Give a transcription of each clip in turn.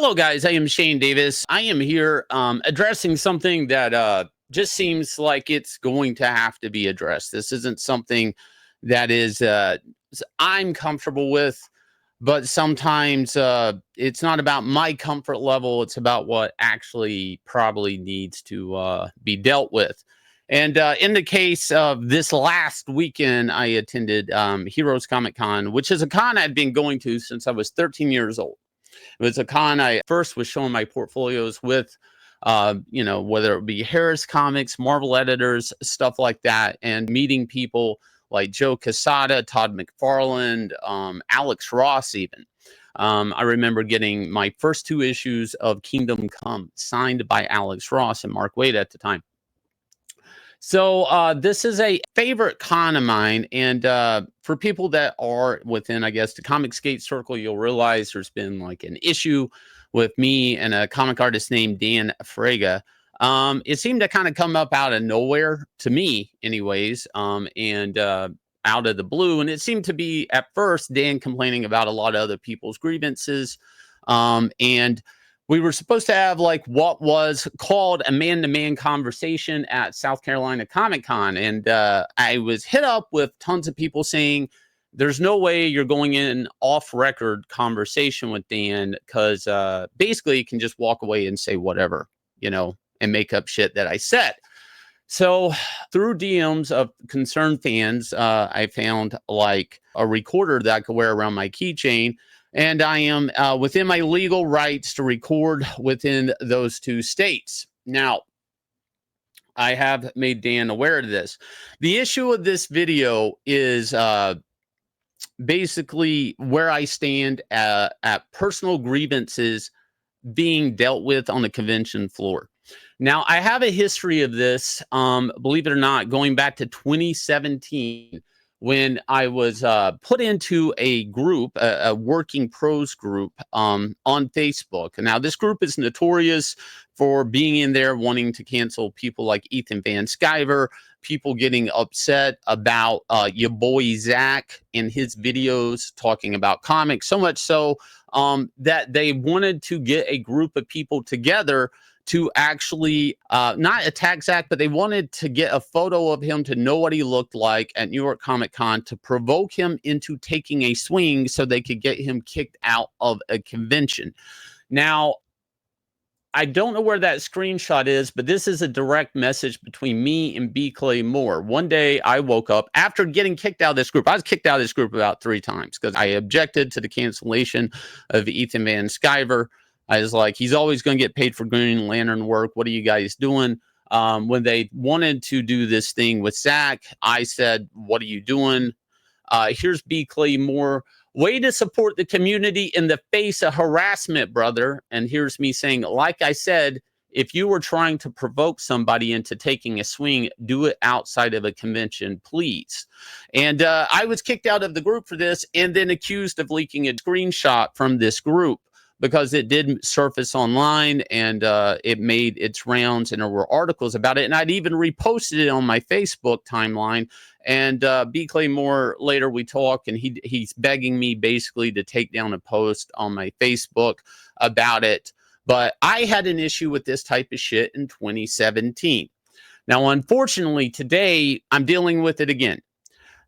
Hello, guys. I am Shane Davis. I am here addressing something that just seems like it's going to have to be addressed. This isn't something that is I'm comfortable with, but sometimes it's not about my comfort level. It's about what actually probably needs to be dealt with. And in the case of this last weekend, I attended Heroes Comic Con, which is a con I'd been going to since I was 13 years old. It was a con I first was showing my portfolios with, whether it be Harris Comics, Marvel editors, stuff like that, and meeting people like Joe Quesada, Todd McFarlane, Alex Ross, even. I remember getting my first two issues of Kingdom Come signed by Alex Ross and Mark Waid at the time. So this is a favorite con of mine. And for people that are within, I guess, the comic skate circle, you'll realize there's been like an issue with me and a comic artist named Dan Frega. It seemed to kind of come up out of nowhere to me anyways, and out of the blue. And it seemed to be at first Dan complaining about a lot of other people's grievances. And we were supposed to have like what was called a man-to-man conversation at South Carolina Comic Con. And I was hit up with tons of people saying, there's no way you're going in off-record conversation with Dan because basically you can just walk away and say whatever, and make up shit that I said. So through DMs of concerned fans, I found like a recorder that I could wear around my keychain. And I am within my legal rights to record within those two states. Now, I have made Dan aware of this. The issue of this video is basically where I stand at personal grievances being dealt with on the convention floor. Now, I have a history of this, believe it or not, going back to 2017. When I was put into a group, a working pros group on Facebook. And now this group is notorious for being in there wanting to cancel people like Ethan Van Sciver, people getting upset about your boy Zach and his videos talking about comics, so much so that they wanted to get a group of people together to actually not attack Zach, but they wanted to get a photo of him to know what he looked like at New York Comic Con to provoke him into taking a swing so they could get him kicked out of a convention. Now, I don't know where that screenshot is, but this is a direct message between me and B. Clay Moore. One day I woke up after getting kicked out of this group. I was kicked out of this group about 3 times because I objected to the cancellation of Ethan Van Sciver. I was like, he's always going to get paid for Green Lantern work. What are you guys doing? When they wanted to do this thing with Zach, I said, what are you doing? Here's B. Clay Moore. Way to support the community in the face of harassment, brother. And here's me saying, like I said, if you were trying to provoke somebody into taking a swing, do it outside of a convention, please. And I was kicked out of the group for this and then accused of leaking a screenshot from this group, because it did surface online and it made its rounds and there were articles about it. And I'd even reposted it on my Facebook timeline. And B. Clay Moore, later we talk, and he's begging me basically to take down a post on my Facebook about it. But I had an issue with this type of shit in 2017. Now, unfortunately, today I'm dealing with it again.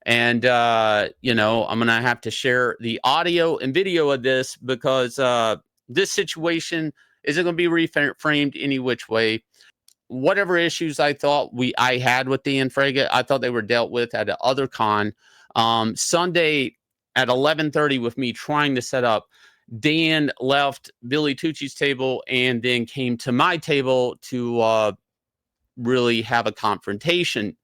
And, I'm going to have to share the audio and video of this because this situation isn't going to be reframed any which way. Whatever issues I thought I had with Dan Frega, I thought they were dealt with at the other con. Sunday at 11:30 with me trying to set up, Dan left Billy Tucci's table and then came to my table to really have a confrontation.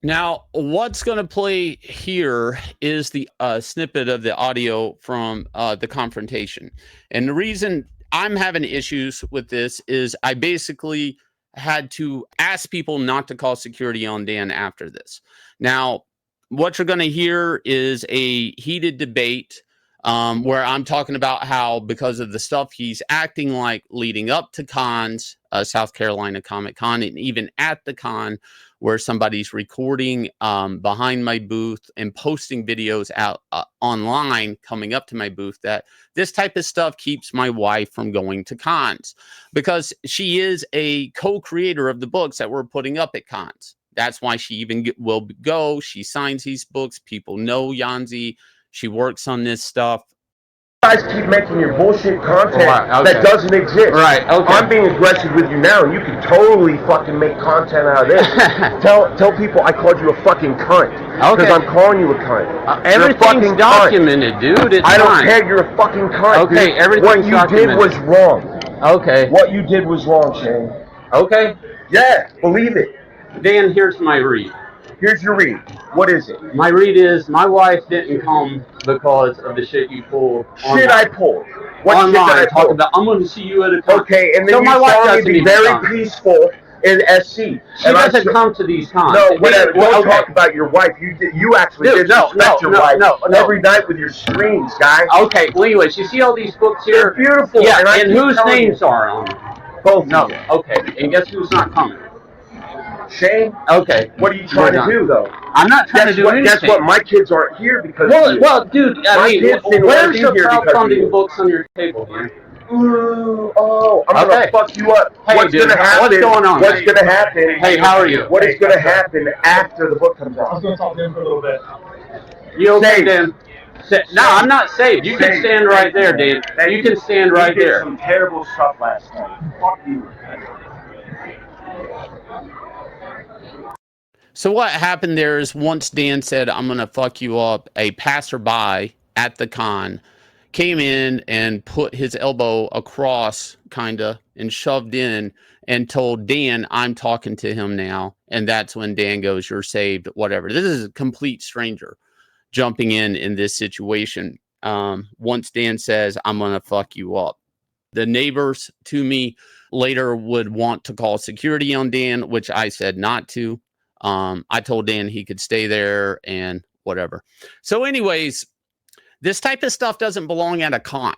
Now, what's going to play here is the snippet of the audio from the confrontation. And the reason I'm having issues with this is I basically had to ask people not to call security on Dan after this. Now, what you're going to hear is a heated debate where I'm talking about how, because of the stuff he's acting like leading up to cons, South Carolina Comic Con, and even at the con where somebody's recording behind my booth and posting videos out online coming up to my booth, that this type of stuff keeps my wife from going to cons, because she is a co-creator of the books that we're putting up at cons. That's why she even will go. She signs these books. People know Yanzi. She works on this stuff. You guys keep making your bullshit content that doesn't exist. Right, okay. I'm being aggressive with you now, and you can totally fucking make content out of this. Tell people I called you a fucking cunt. Because I'm calling you a cunt. Everything's documented, dude. I don't care. You're a fucking cunt. Okay, dude. everything's documented. What you did was wrong. Okay. What you did was wrong, Shane. Okay. Yeah, believe it. Dan, here's my read. Here's your read. What is it? My read is my wife didn't come because of the shit you pulled. Shit I pulled. What online, shit did I pull? about, I'm going to see you at a con. Okay, and then so you my wife saw me be very come. peaceful in SC. She doesn't come to these cons. No, whatever. Don't talk about your wife. You actually disrespect your wife every night with your screams, guys. Okay, well, anyways, you see all these books here? They're beautiful. Yeah, and whose names are on them? Both. No. Okay, and guess who's not coming? Shane? Okay. What are you trying to do, though? I'm not trying to do anything. Guess what? My kids aren't here because well, dude, I mean, where's your crowdfunding books on your table, man? I'm gonna fuck you up. Hey, what's gonna happen? What's going on? What's gonna happen? Hey, how are you? What is gonna happen after the book comes out? I was gonna talk to him for a little bit. You okay, Dan? No, I'm not saved. You can stand right there, Dan. You can stand right there. You did some terrible stuff last night. Fuck you. So what happened there is, once Dan said, I'm going to fuck you up, a passerby at the con came in and put his elbow across, kind of, and shoved in and told Dan, I'm talking to him now. And that's when Dan goes, you're saved, whatever. This is a complete stranger jumping in this situation. Once Dan says, I'm going to fuck you up. The neighbors to me later would want to call security on Dan, which I said not to. I told Dan he could stay there and whatever. So anyways, this type of stuff doesn't belong at a con.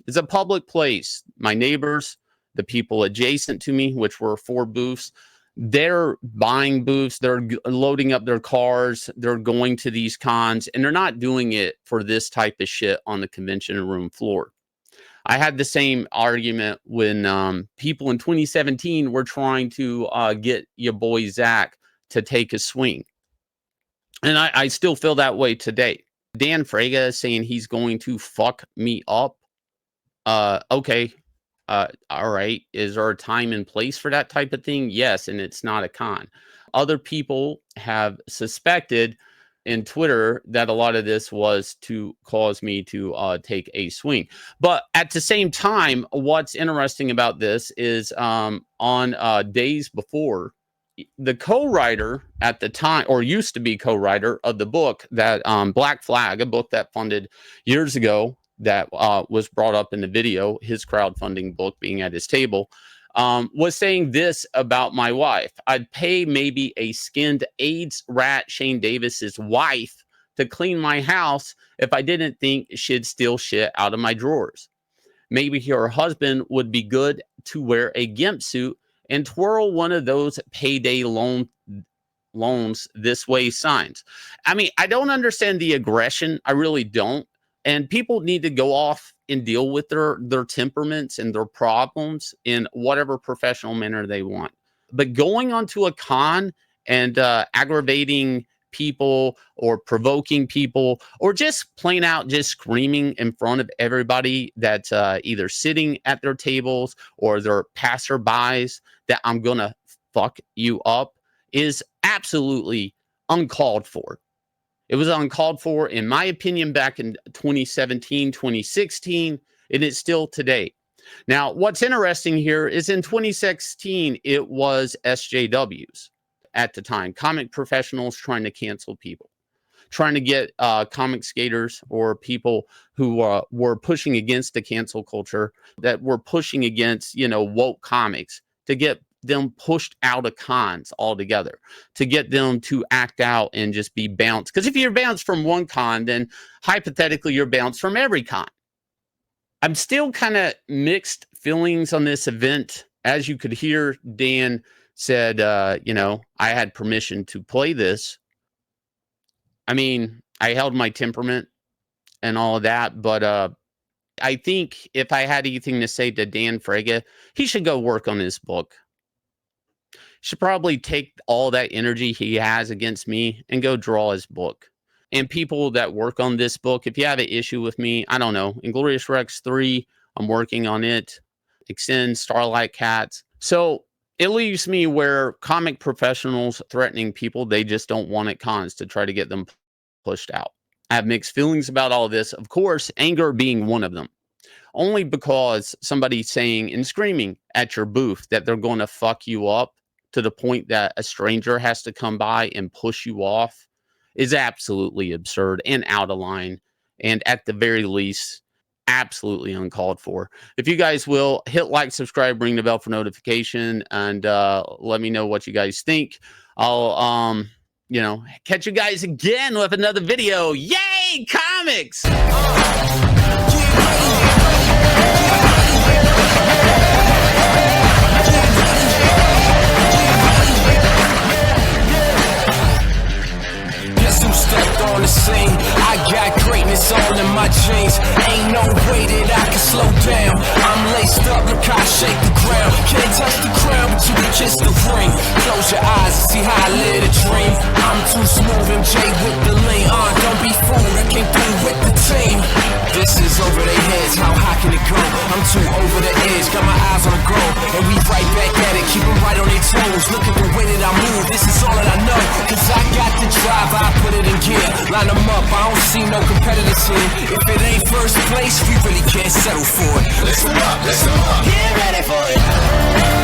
It's a public place. My neighbors, the people adjacent to me, which were 4 booths, they're buying booths. They're loading up their cars. They're going to these cons, and they're not doing it for this type of shit on the convention room floor. I had the same argument when people in 2017 were trying to get your boy Zach to take a swing. And I still feel that way today. Dan Frega is saying he's going to fuck me up. Okay. All right. Is there a time and place for that type of thing? Yes. And it's not a con. Other people have suspected in Twitter that a lot of this was to cause me to take a swing. But at the same time, what's interesting about this is on days before, the co-writer at the time, or used to be co-writer of the book, that Black Flag, a book that funded years ago, that was brought up in the video, his crowdfunding book being at his table, was saying this about my wife. I'd pay maybe a skinned AIDS rat, Shane Davis's wife, to clean my house if I didn't think she'd steal shit out of my drawers. Maybe her husband would be good to wear a gimp suit and twirl one of those payday loans this way signs. I mean, I don't understand the aggression. I really don't. And people need to go off and deal with their temperaments and their problems in whatever professional manner they want. But going onto a con and aggravating people or provoking people, or just plain out just screaming in front of everybody that's either sitting at their tables or their passerbys that I'm gonna fuck you up, is absolutely uncalled for. It was uncalled for, in my opinion, back in 2017, 2016, and it's still today. Now, what's interesting here is in 2016, it was SJWs at the time, comic professionals trying to cancel people, trying to get comic skaters or people who were pushing against the cancel culture, that were pushing against, woke comics, to get them pushed out of cons altogether, to get them to act out and just be bounced. Because if you're bounced from one con, then hypothetically you're bounced from every con. I'm still kind of mixed feelings on this event. as you could hear, Dan said, you know, I had permission to play this. I mean, I held my temperament and all of that, but I think if I had anything to say to Dan Frege, he should go work on his book. Should probably take all that energy he has against me and go draw his book. And people that work on this book, if you have an issue with me, I don't know, Inglorious Rex 3, I'm working on it. Extend, Starlight Cats. So it leaves me where comic professionals threatening people, they just don't want at cons to try to get them pushed out. I have mixed feelings about all this. Of course, anger being one of them. Only because somebody's saying and screaming at your booth that they're going to fuck you up to the point that a stranger has to come by and push you off is absolutely absurd and out of line. And at the very least, absolutely uncalled for. If you guys will hit like, subscribe, ring the bell for notification, and let me know what you guys think. I'll you know, catch you guys again with another video. Yay, comics! Stepped on the scene, I got greatness all in my jeans. Ain't no way that I can slow down. I'm laced up, look how I shake the ground. Can't touch the crown, but you can kiss the ring. Close your eyes and see how I live a dream. I'm too smooth, MJ with the lean. Don't be fooled, I came through with the team. This is over their heads, how high can it go? I'm too over the edge, got my eyes on the goal. And we right back at it, keep them right on their toes. Look at the way that I move, this is all that I know. Cause I got the drive, I put it in gear. Line them up, I don't see no competitors here. If it ain't first place, we really can't settle for it. Listen up, get ready for it.